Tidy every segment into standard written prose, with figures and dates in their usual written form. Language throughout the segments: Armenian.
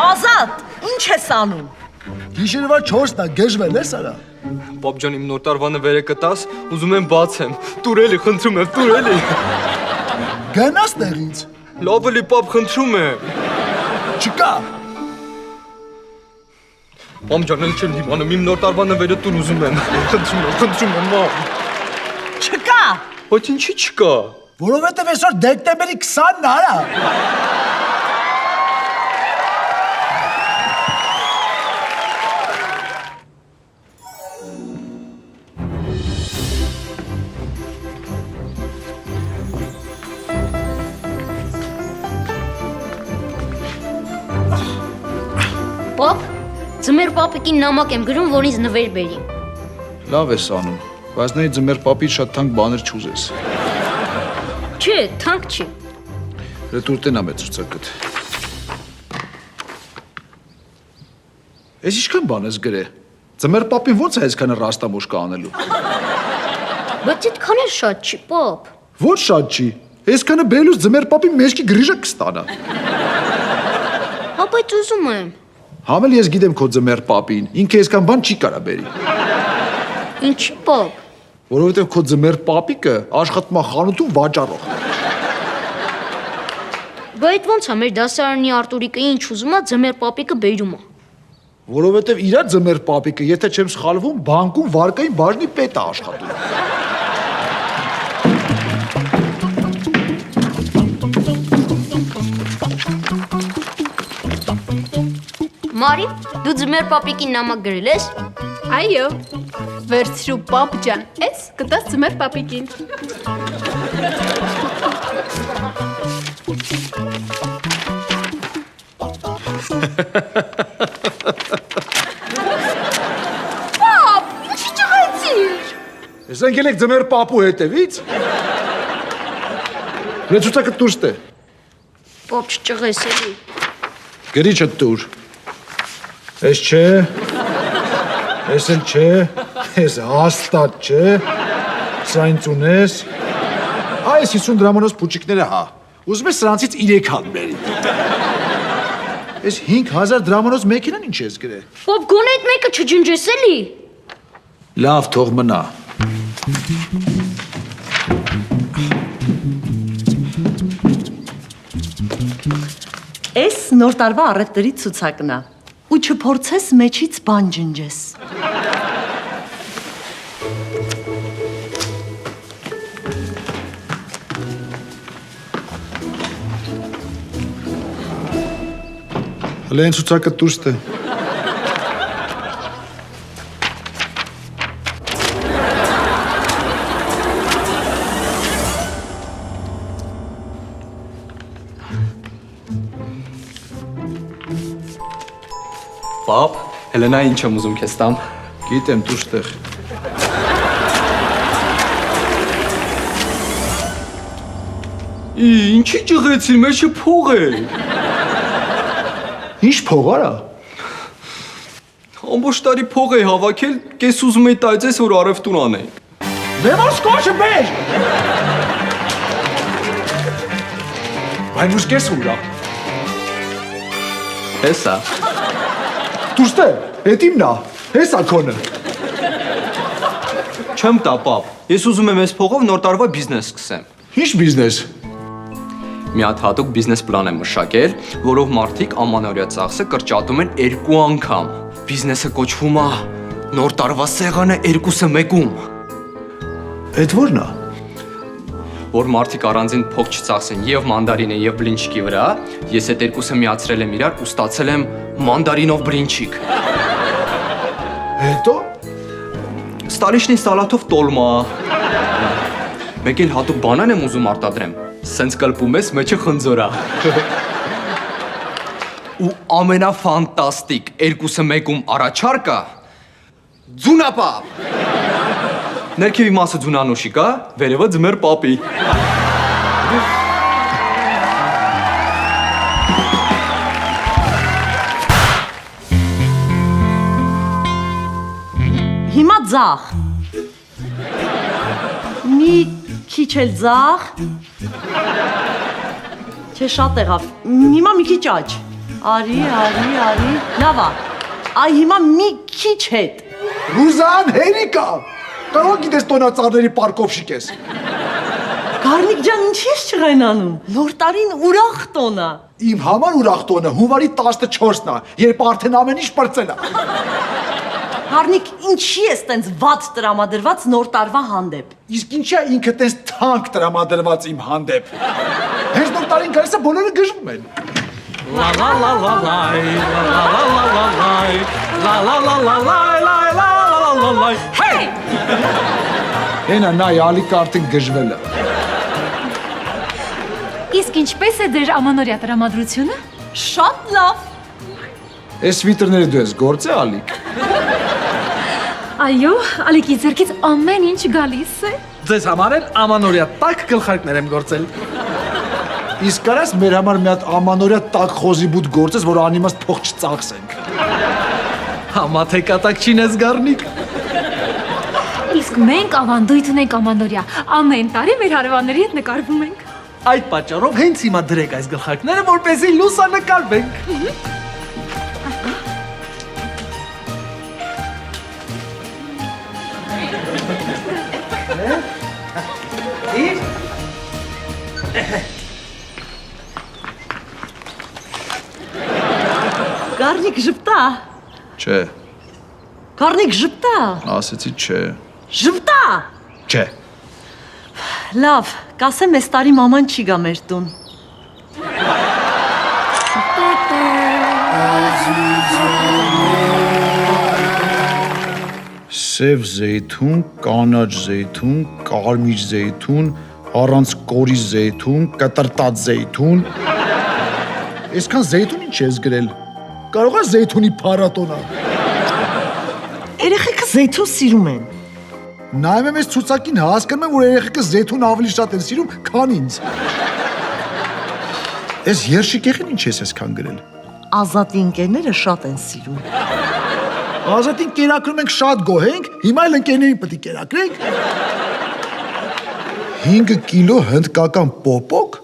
Ազատ, ինչ ես անում։ Գիշերվա 4-ն է, գեժվել ես արա։ Պապ ջան, իմ նոր տարվա նվերը կտաս, ուզում եմ բացեմ։ Տուր էլի, խնդրում եմ, տուր էլի։ Գնաս տեղից։ Լավ էլի, պապ, խնդրում եմ։ Չկա։ Մամ ջան, էլ չեմ իմանում, իմ նոր տարվա նվերը տուր ուզում եմ։ Խնդրում եմ, մամ։ Չկա։ Բայց ինչի չկա։ Որովհետև այսօր դեկտեմբերի 20-ն է արա։ Պապ, ձմեր պապիկին նամակ եմ գրում, որ ինձ նվեր բերի։ Լավ ես անում, բայց նայ ձմեր պապից շատ թանկ բաներ չուզես։ Չէ, թանկ չի։ Ռետուր տնա մեծ ցուցակդ։ Ես ինչքան բան ես գրե։ Ձմեր պապին ո՞նց է այսքան ռաստամոշկա անելու։ Բայց այդքան էլ շատ չի, պապ։ Ոչ շատ չի։ Այսքանը բերելուց ձմեր պապի մեջքի գրիժը կստանա։ Հա, բայց ուզում եմ։ Համել ես գիտեմ քո ձմեր պապին, ինքը այսքան բան չի կարա բերի։ Ինչի պապ։ Որովհետև քո ձմեր պապիկը աշխատում է խանութում վաճառող։ Բայց ոնց է մեր դասարանի Արտուրիկը ինչ ուզում է, ձմեր պապիկը բերում է։ Որովհետև իր ձմեր պապիկը, եթե չեմ սխալվում, բանկում վարկային բաժնի պետ է աշխատում։ Մարի, դու ձմեր պապիկին նամակ գրել ես։ Այո, վերցրու պապ ջան, ես կտաս ձմեր պապիկին։ Պապ, ինչի ճղեցիր։ Ես ընկել եք ձմեր պապու հետևից։ Լեցուցակը դուրս տե։ Պապ չճղես էլի։ Գրիչը դուր։ Ես չէ, ես էլ չէ, ես հաստատ չէ, սա ինձ ունես, այս 50 դրամանոց պուչիկները հա, ուզում ես սրանցից 3 հատ բերի։ Ես 5000 դրամանոց մեքենան ինչ ես գրե։ Պապ, գոնե այդ մեկը չջնջես էլի։ Լավ, թող մնա։ Էս նոր տարվա առևտրի ցուցակն է։ Ու չփորձես մեջից բան ջնջես։ Հələ այն ցուցակը դուրս տե։ Պապ, Հելենա ինչ եմ ուզում քեզ տամ։ Գիտեմ, դուրս տեղ։ Ինչի ճղեցիր, մեջը փող է։ Ինչ փող արա։ Ամբողջ տարի փող էի հավաքել, կես ուզում էի տայծես, որ առևտուր անեի։ Նեմոս կոչը մեր։ Բայց ուս կես ուրա։ Հեսա։ Դուրս տե, հետ իմն է, հեսա քոնը։ Չեմ տա, պապ։ Ես ուզում եմ այս փողով նոր տարվա բիզնես սկսեմ։ Ինչ բիզնես։ Մի հատ հատուկ բիզնես պլան եմ մշակել, որով մարդիկ ամանորյա ծախսը կրճատում են 2 անգամ։ Բիզնեսը կոչվում է Նոր տարվա սեղանը 2-ը 1-ում։ Էդ ո՞րն է։ Որ մարդիկ առանձին փող չծախսեն եւ մանդարինը եւ բլինչիկի վրա, ես այդ 2-ը միացրել եմ իրար ու ստացել եմ մանդարինով բլինչիկ։ Հետո։ Ստալիշնի սալաթով տոլմա։ Մեկ էլ հատուկ բանան եմ ուզում արտադրեմ։ Սենց կլպում ես, մեջը խնձոր է։ Ու ամենաֆանտաստիկ 2-ը 1-ում առաջարկը ձունապապ։ Ներքևի մասը ձունանոշիկ է, վերևը ձմեր պապի։ Հիմա ձախ։ Մի քիչ էլ ձախ։ Չէ, շատ եղավ։ Հիմա մի քիչ աջ։ Արի։ Լավ է։ Այ հիմա մի քիչ հետ։ Ռուզան հերիկա։ Կարող գիտես տոնածառների պարկով շիկես։ Գառնիկ ջան, ինչի՞ ես չղայնանում։ Նոր տարին ուրախ տոն է։ Իմ համար ուրախ տոնը հունվարի 14-ն է, երբ արդեն ամեն ինչ պրծել է։ Գառնիկ, ինչի՞ ես տենց վատ տրամադրված նոր տարվա հանդեպ։ Իսկ ինչա ինքը տես թանկ տրամադրված իմ հանդեպ։ Հենց նոր տարին գալիս է բոլորը գժվում են։ La la la la la la la la la la la la la la la la. Hey! Հենա նայ ալիկը արդեն գժվել է։ Իսկ ինչպես է դեր ամանորյա տրամադրությունը։ Շատ լավ։ Այս վիտրները դու ես գործե ալիկ։ Այո, Ալիկի ձեռքից ամեն ինչ գալիս է։ Ձեզ համար էլ ամանորյա տաք գլխարկներ եմ գործել։ Իսկ կարաս մեր համար մի հատ ամանորյա տակ խոզի բուտ գործես, որ անիմաստ փող չծախսենք։ Համա թե կատակ չինես Գառնիկ։ Իսկ մենք ավանդույթ ունենք ամանորյա։ Ամեն տարի մեր հարևանների հետ նկարվում ենք։ Այդ պատճառով հենց հիմա դրեք այս գլխարկները, որպեսզի լուսանկարվենք։ Գառնիկ ժպտա։ Չէ, Գառնիկ ժպտա։ ասեցի չէ։ Ժպտա։ Չէ։ Լավ, կասեմ այս տարի մաման չի գա մեր տուն։ Սև զեյթուն, կանաչ զեյթուն, կարմիր զեյթուն, առանց կորի զեյթուն, կտրտած զեյթուն։ Այսքան զեյթուն ինչ ես գրել։ Կարող է զեյթունի փառատոնա։ Երեխեքը զեյթուն սիրում են։ Նայում եմ այս ցուցակին հասկանում եմ, որ երեխեքը զեյթուն ավելի շատ են սիրում, քան ինձ։ Այս երշիկեղին ինչ ես այսքան գրել։ Ազատի ընկերները շատ են սիրում։ Ազատին կերակրում ենք շատ գոհենք, հիմա էլ ընկերներին պետք է կերակրենք։ 5 կիլո հնդկական պոպոկ։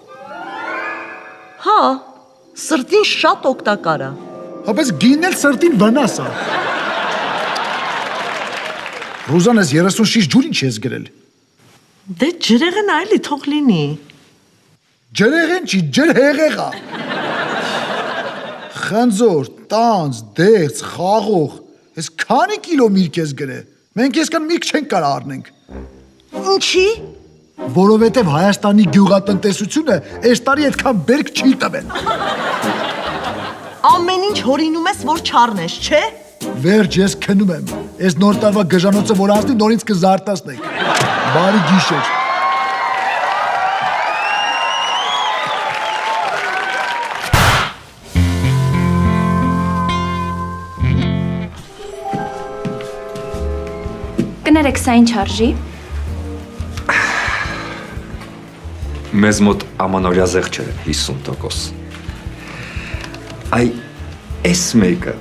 Հա, սրտին շատ օգտակար է։ Հապես գինն էլ սրտին վնաս է։ Ռուզան, ես 30 շիշ ջուր ինչ ես գրել։ Դե ջրեղեն այլի թող լինի։ Ջրեղեն չի, ջրհեղեղա։ Խնձոր, տանձ, դեղց, խաղող, ես քանի կիլո միրգ ես գրել։ Մենք այսքան միրգ չենք կարող առնենք։ Ինչի։ Որովհետև Հայաստանի գյուղատնտեսությունը այս տարի այդքան բերք չի տվել։ Ամեն ինչ հորինում ես, որ չառնես, չէ։ Վերջ, ես քնում եմ։ Այս նոր տարվա գժանոցը որ անցնի, նորից կզարտացնենք։ Բարի գիշեր։ Կներեք, սա ինչ արժի։ Մեզ մոտ ամանորյա զեղչ է 50%։ Այ այս մեկը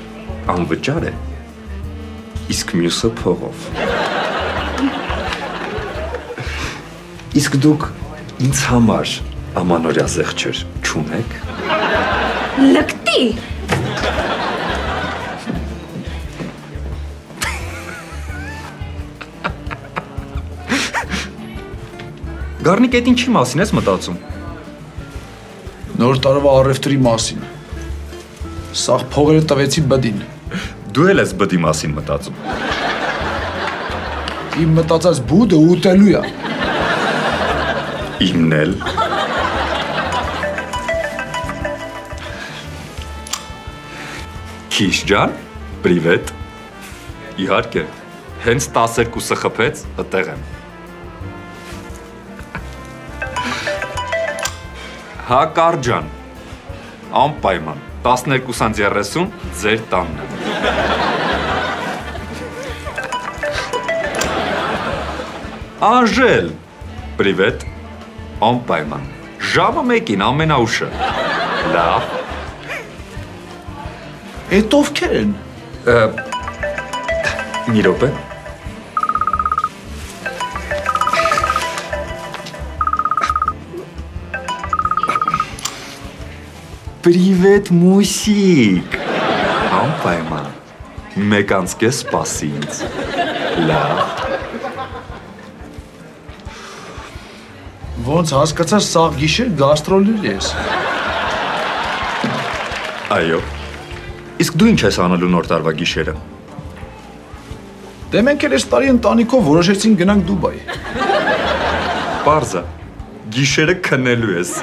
անվճար է, իսկ մյուսը փողով։ Իսկ դուք ինձ համար ամանորյա զեղչեր չունեք։ Լկտի։ Գառնիկ, այդ ինչի մասին ես մտածում։ Նոր տարվա առևտրի մասին։ Սաղ փողերը տվեցի բդին։ Դու էլ ես բդի մասին մտածում։ Իմ մտածած բուդը ուտելու է։ Իմն էլ։ Քիշ ջան, պրիվետ։ Իհարկե, հենց 12-ը խփեց, ըտեղ եմ։ Հա Կարջան, անպայման, 12:30 ձեր տանն է։ Անժել, պրիվետ, անպայման, ժամը 1-ին ամենաուշը։ Լավ։ Էդ ովքեր են։ Մի րոպե։ Պրիվետ մուսիկ։ Անպայման։ Մեկ անցկես սպասի ինձ։ Լավ։ Ոնց հասկացար սաղ գիշեր գաստրոլներ ես։ Այո։ Իսկ դու ինչ ես անելու նոր տարվա գիշերը։ Դե մենք էլ այս տարի ընտանիքով որոշեցինք գնանք Դուբայ։ Պարզա։ Գիշերը քնելու ես։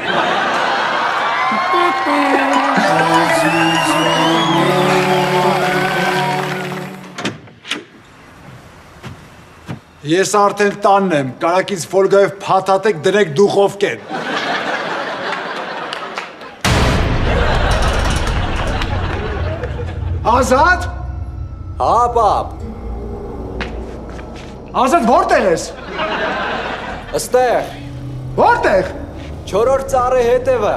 Ես արդեն տանն եմ, կարակից ֆոլգայով փաթաթեք դրեք դուխովկեն։ Ազատ։ Հա, պապ, Ազատ որտեղ ես։ ըստեղ, Որտեղ։ 4-րդ ծառի հետևը։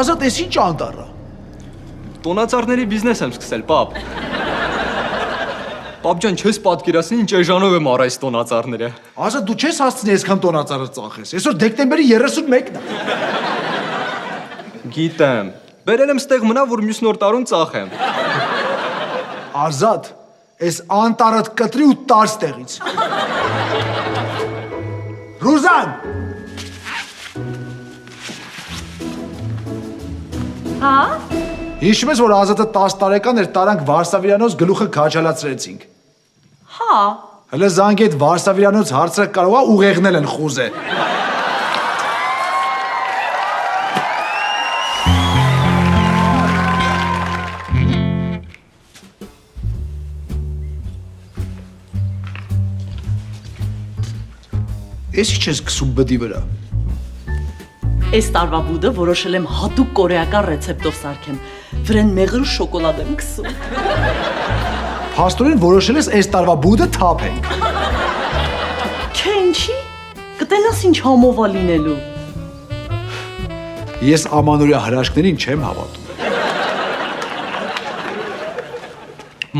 Ազատ էս ինչ անտառը։ Տոնածառների բիզնես եմ սկսել, պապ։ Պապ ջան, չես պատկերացնի ինչ էժանով եմ առա այս տոնածառները։ Ազատ դու չես հասցնի այսքան տոնածառը ծախես։ Այսօր դեկտեմբերի 31-ն է։ Գիտեմ։ Բերել եմ ստեղ մնա, որ մյուս նոր տարուն ծախեմ։ Ազատ, այս անտառդ կտրի ու տար ստեղից։ Ռուզան։ Հա։ Հիշում ես, որ Ազատը 10 տարեկան էր, տարանք Վարսավիրանոց գլուխը քաջալացրեցինք։ Հա։ Հələ զանգի այդ Վարսավիրանոց հարցը կարող է ուղեղնել են խուզե։ Էս ինչ ես քսում բդի վրա։ Այս տարվա բուդը որոշել եմ հատուկ կորեական ռեցեպտով սարքեմ։ Վրան մեղր ու շոկոլադ եմ քսում։ Փաստորեն որոշել ես այս տարվա բուդը թափենք։ Չէ, ինչի։ Կտենաս ինչ համով է լինելու։ Ես ամանորյա հրաշքներին չեմ հավատում։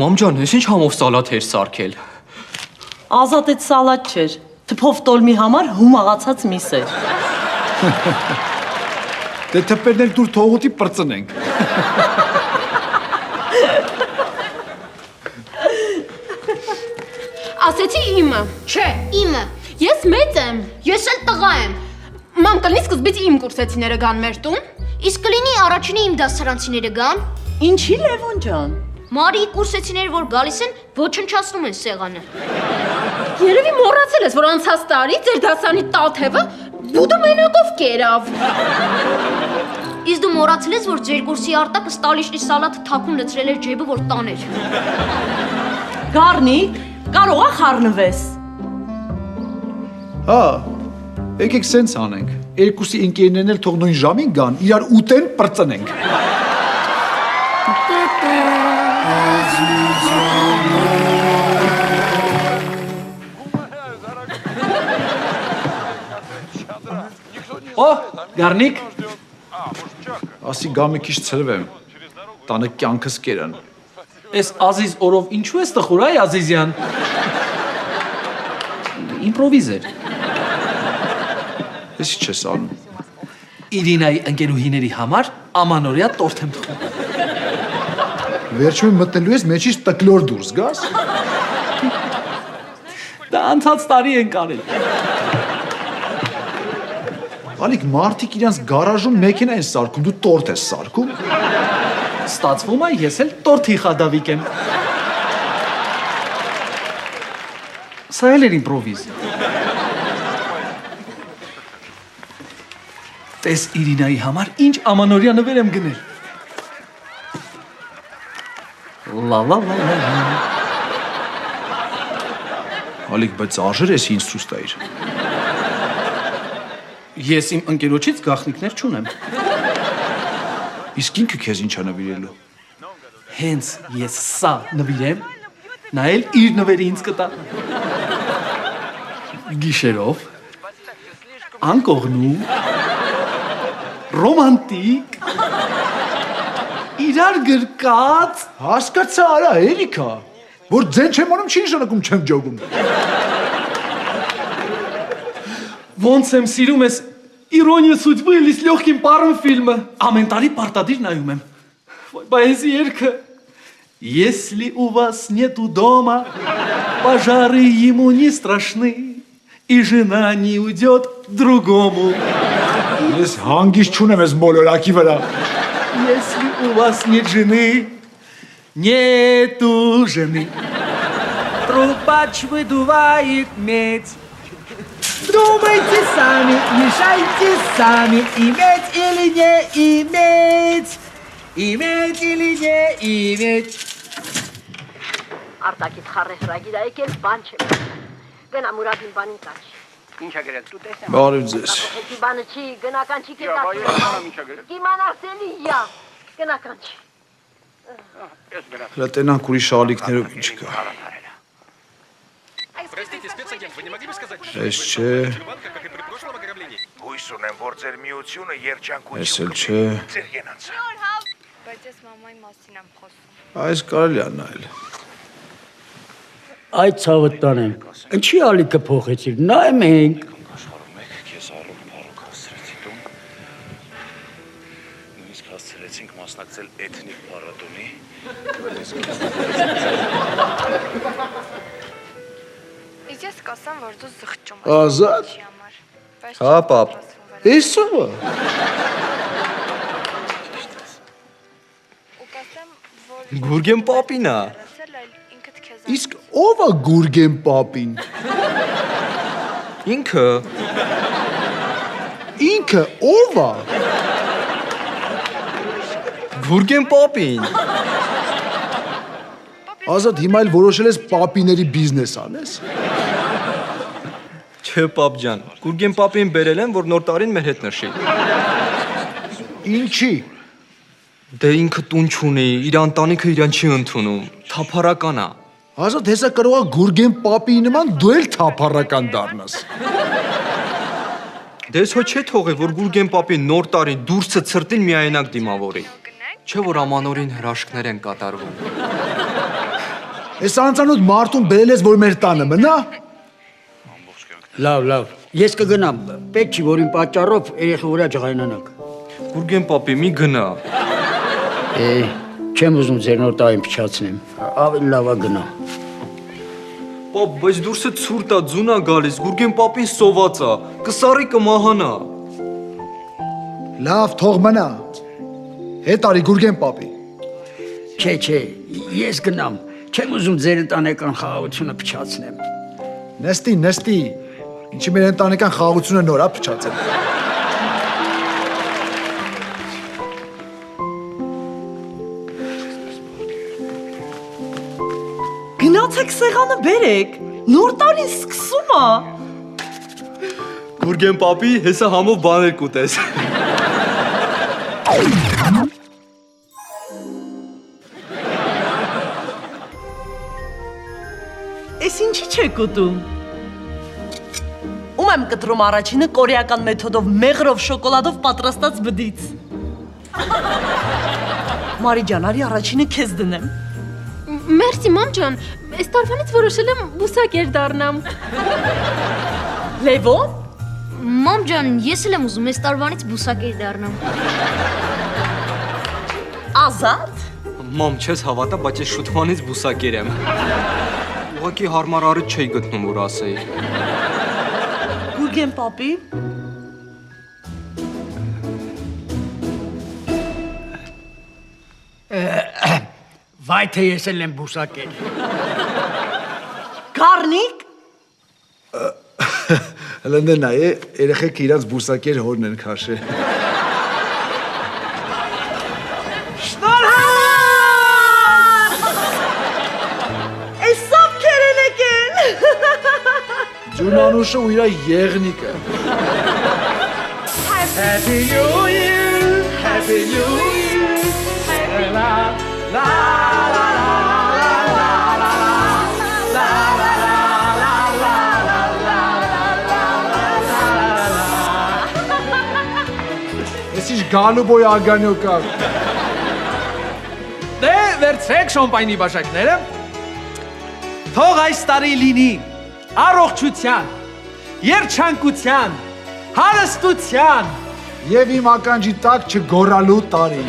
Մամ ջան, ես ինչ համով սալատ էր սարքել։ Ազատ այդ սալատ չէր։ Թփով տոլմի համար հում աղացած միս էր։ Դե թփերներ դուր թողուտի պրծնենք։ Ասեցի իմը։ Չէ, Իմը։ ես մեծ եմ։ Ես էլ տղա եմ։ Ման կլինի սկզբից իմ կուրսեցիները գան մեր տուն։ Իսկ կլինի առաջինը իմ դասարանցիները գան։ Ինչի Լևոն ջան։ Մարիի կուրսեցիները, որ գալիս են, ոչնչացնում են սեղանը։ Երևի մոռացել ես, որ անցած տարի ձեր դասարանի տաթևը բուդը մենակով կերավ։ Իսկ դու մոռացել ես, որ ձեր կուրսի արտակը ստալիշնի սալատը թաքուն լցրել էր ջեբը, որ տաներ։ Գառնիկ, կարող է խառնվես։ Հա, եկեք սենց անենք։ Երկուսի ընկերներն էլ թող նույն ժամին գան, իրար ուտեն, պրծնենք։ Օ, Գառնիկ, Ասի գա մի քիչ ցրվեմ։ Տանը կյանքս կերան։ այս Ազիզ օրով ինչու ես տխուր, այ Ազիզյան։ Իմպրովիզ էր։ Ես ինչ ես անում։ Իրինայի ընկերուհիների համար ամանորյա տորթ եմ թխում։ Վերջում մտնելու ես մեջից տկլոր դուրս գաս։ Դա անցած տարի ենք արել։ Ալիք մարդիկ իրանց գարաժում մեքենա են սարքում, դու տորթ ես սարքում։ Ստացվում է ես էլ տորթի խադավիկ եմ։ Սա էլ էր իմպրովիզ։ Տես Իրինայի համար ինչ ամանորյա նվեր եմ գնել։ Լա լա լա լա։ Ալիք, բայց արժեր ես ինձ ցույց տայր։ Ես իմ ընկերոջից գաղտնիքներ չունեմ։ Իսկ ինքը քեզ ինչ է նվիրելու։ Հենց ես սա նվիրեմ, նա էլ իր նվերը ինձ կտա։ Գիշերով, անկողնու, ռոմանտիկ, իրար գրկած, Հասկացա, արա, Էրիկա, որ ձեն չեմ անում, չի նշանակում չեմ ջոգում։ Ոնց եմ սիրում ես «Իրոնիա судьбы» или «С легким паром» ֆիլմը։ Ամեն տարի պարտադիր նայում եմ։ Բայց երգը «Если у вас нету дома, пожары ему не страшны, и жена не уйдет к другому». Ես հանգիստ չունեմ ես մոլորակի վրա։ Если у вас нет жены, нету жены. Трубач выдувает медь. Думайте сами, решайте сами, иметь или не иметь. Иметь или не иметь. Արտակիդ խառը հրագիր է եկել, բան չեմ։ Գնա Մուրադին բանին տաչ։ Ինչա գրել դու տեսնեմ։ Բարև ձեզ։ Հետի բանը չի, գնական չի կետակ։ Կիմանաս էլի յա, գնական չի։ Հələ տենանք ուրիշ ալիքներով ինչ կա։ Էս չէ։ Հույս ունեմ, որ ձեր միությունը Էս երջանկություն էլ չէ։ ձեր ենանց։ Բայց ես մամայի մասին եմ խոսում։ Այս կարելի է նայել։ Այդ ցավը տանեմ։ Ինչի ալիքը փոխեցիր։ Նայում ենք։ Աշխարհում եք քեզ առում փառուկ հասցրեցի դու։ Նույնիսկ հասցրեցինք մասնակցել էթնիկ փառատոնի։ Ես կասեմ, որ դու զղջում Ազատ։ Հա, պապ։ Էսո՞ը։ Ու կասեմ, որ Գուրգեն պապին է։ ինքդ քեզ Իսկ ով է Գուրգեն պապին։ Ինքը։ Ինքը ով է։ Գուրգեն պապին։ Ազատ հիմա էլ որոշել ես պապիների բիզնես անես։ Չէ, պապ ջան, Գուրգեն պապին բերել են, որ նոր տարին մեր հետ նշի։ Ինչի։ Դե ինքը տուն չունի, իր ընտանիքը իրան չի ընդունում, թափառական է։ Ազատ հեսա կարող է Գուրգեն պապի նման դու էլ թափառական դառնաս։ Դե ես հո չէ թողի, որ Գուրգեն պապին նոր տարին դուրսը ցրտին միայնակ դիմավորի։ Չէ որ ամանորին հրաշքներ են կատարվում։ Այս անծանոթ մարդուն բերել ես, որ մեր տանը մնա։ Լավ։ Ես կգնամ։ Պետք չի, որ իմ պատճառով երեխա վրա ջղայնանաք։ Գուրգեն պապի մի գնա։ Չեմ ուզում ձեր նոր տարին փչացնեմ։ Ավելի լավ է գնա։ Պապ, բայց դուրսը ցուրտ է, ձուն է գալիս, Գուրգեն պապին սոված է, կսարի կմահանա։ Լավ, թող մնա։ Հետ արի Գուրգեն պապի։ Չէ, ես գնամ։ Չեմ ուզում ձեր ընտանեկան խաղաղությունը փչացնեմ։ Նստի։ Ինչի մեր ընտանեկան խաղաղությունը նոր է փչացել։ Գնացեք սեղանը բերեք, նոր տարին սկսում է։ Գուրգեն պապի հեսա համով բաներ կուտես։ Էս ինչի չեք ուտում։ Ում եմ կտրում առաջինը կորեական մեթոդով մեղրով շոկոլադով պատրաստած բդից։ Մարի ջան, արի առաջինը քեզ դնեմ։ Մերսի մամ ջան, այս տարվանից որոշել եմ բուսակեր դառնամ։ Լևոն։ Մամ ջան, ես էլ եմ ուզում այս տարվանից բուսակեր դառնամ։ Ազատ։ Մամ, չես հավատա, բայց ես շուտվանից բուսակեր եմ։ Ուղղակի հարմար առիթ չէի գտնում, որ ասեի։ Գուրգեն պապի։ Վայ թե ես էլ եմ բուսակել։ Գառնիկ։ Հլնդե նայ է, երեխեք իրանց բուսակեր հորն են քաշել։ Էսավ քերեն եկեն։ Ջունանուշը ու իրա եղնիկը։ Happy New Year, Happy New Year. La la la Ես ինչ գալուբոյ ագանյոկա։ Դե վերցրեք շամպայնի բաժակները։ Թող այս տարի լինի առողջության, երջանկության, Հարստության։ Եվ իմ ականջի տակ չգոռալու տարի։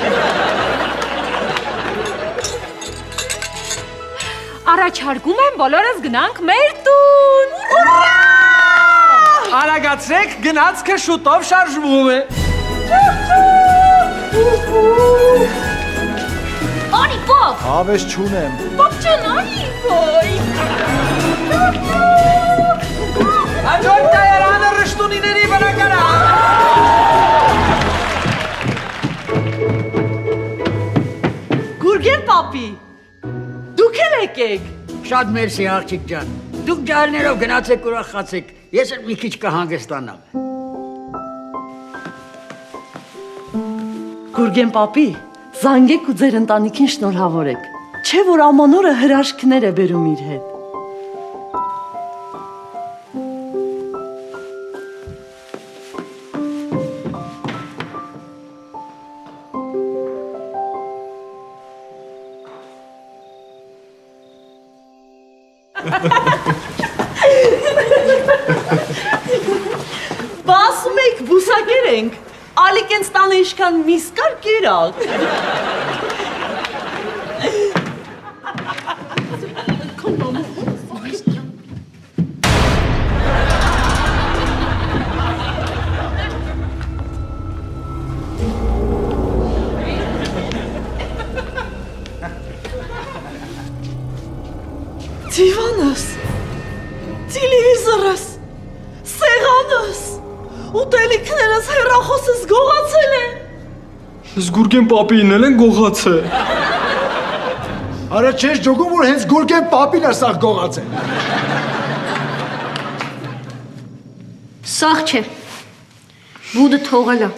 Առաջարկում եմ բոլորս գնանք մեր տուն։ Արագացրեք, գնացքը շուտով շարժվում է։ Արի պապ։ Հավես չունեմ։ Պապ ջան, արի ոյ։ Հաջորդ դայարանը ռշտունիների վրա կարա։ Գուրգեն պապի, դուք էլ եկեք։ Շատ մերսի աղջիկ ջան։ Դուք ջահելներով գնացեք ուրախացեք։ Ես էլ մի քիչ կհանգստանամ։ Գուրգեն պապի, զանգեք ու ձեր ընտանիքին շնորհավորեք։ Չէ որ աման օրը հրաշքներ է բերում իր հետ։ Բա ասում եք բուսակեր ենք, ալիք են ստանը իշքան միս կար կերակ։ Դիվանս, տելևիզորս, սեղանս, ուտելիքներս, հեռախոսս գողացել են։ Զգուրգեն պապին էլ են գողացել։ Արա չես ջոգում, որ հենց Գուրգեն պապին է սաղ գողացել։ Սաղ չէ։ Բուդը թողել է։